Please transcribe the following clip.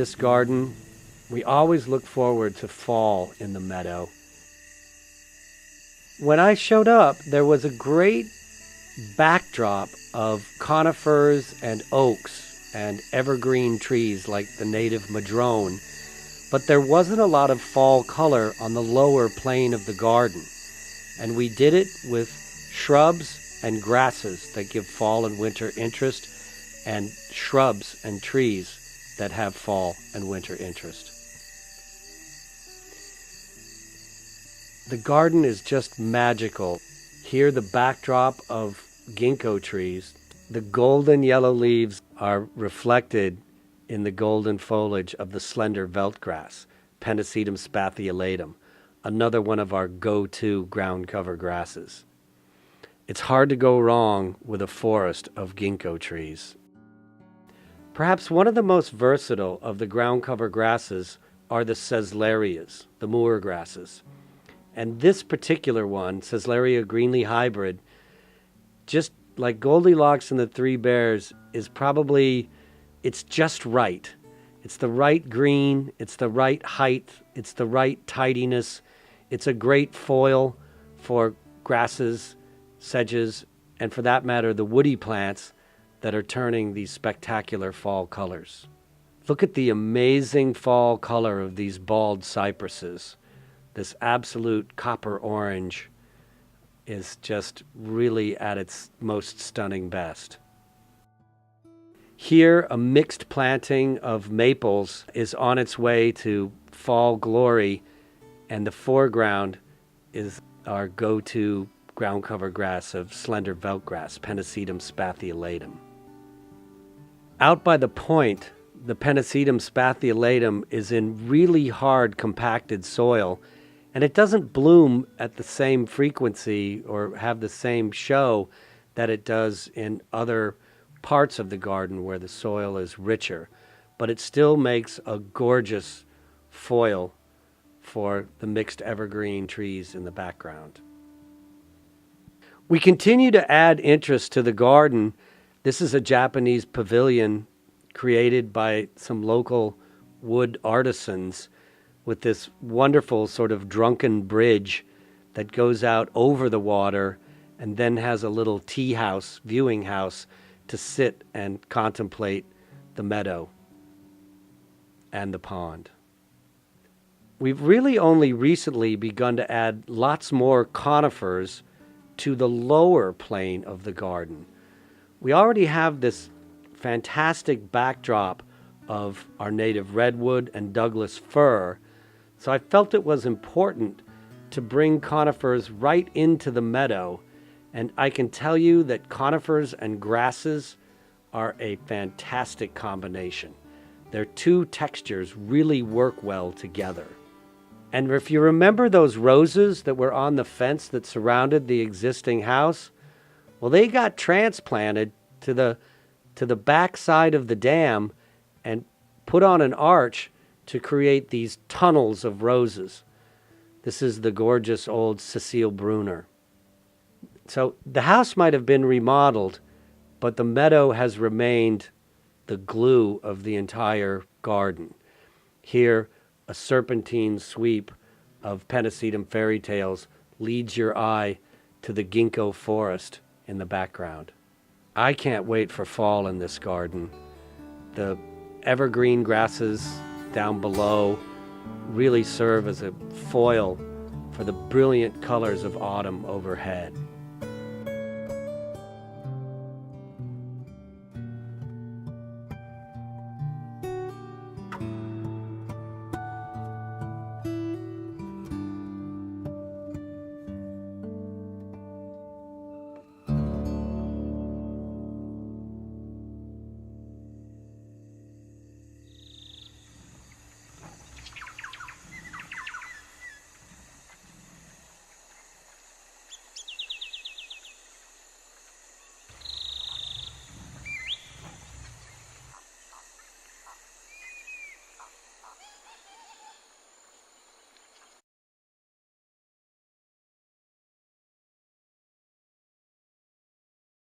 this garden, we always look forward to fall in the meadow. When I showed up, there was a great backdrop of conifers and oaks and evergreen trees like the native madrone, but there wasn't a lot of fall color on the lower plane of the garden. And we did it with shrubs and grasses that give fall and winter interest, and shrubs and trees that have fall and winter interest. The garden is just magical. Here, the backdrop of ginkgo trees, the golden yellow leaves are reflected in the golden foliage of the slender veldtgrass, Pennisetum spathiolatum, another one of our go-to ground cover grasses. It's hard to go wrong with a forest of ginkgo trees. Perhaps one of the most versatile of the ground cover grasses are the Sesslerias, the moor grasses. And this particular one, Sesslaria Greenlee hybrid, just like Goldilocks and the Three Bears, is probably, it's just right. It's the right green, it's the right height, it's the right tidiness. It's a great foil for grasses, sedges, and for that matter, the woody plants that are turning these spectacular fall colors. Look at the amazing fall color of these bald cypresses. This absolute copper orange is just really at its most stunning best. Here, a mixed planting of maples is on its way to fall glory, and the foreground is our go-to ground cover grass of slender veldtgrass, Pennisetum spathiolatum. Out by the point, the Pennisetum spathiolatum is in really hard compacted soil, and it doesn't bloom at the same frequency or have the same show that it does in other parts of the garden where the soil is richer, but it still makes a gorgeous foil for the mixed evergreen trees in the background. We continue to add interest to the garden. This is a Japanese pavilion created by some local wood artisans with this wonderful sort of drunken bridge that goes out over the water and then has a little tea house, viewing house, to sit and contemplate the meadow and the pond. We've really only recently begun to add lots more conifers to the lower plane of the garden. We already have this fantastic backdrop of our native redwood and Douglas fir, so I felt it was important to bring conifers right into the meadow, and I can tell you that conifers and grasses are a fantastic combination. Their two textures really work well together. And if you remember those roses that were on the fence that surrounded the existing house, well, they got transplanted to the back side of the dam and put on an arch to create these tunnels of roses. This is the gorgeous old Cecile Brunner. So the house might have been remodeled, but the meadow has remained the glue of the entire garden. Here, a serpentine sweep of Pennisetum fairy tales leads your eye to the ginkgo forest in the background. I can't wait for fall in this garden. The evergreen grasses down below really serve as a foil for the brilliant colors of autumn overhead.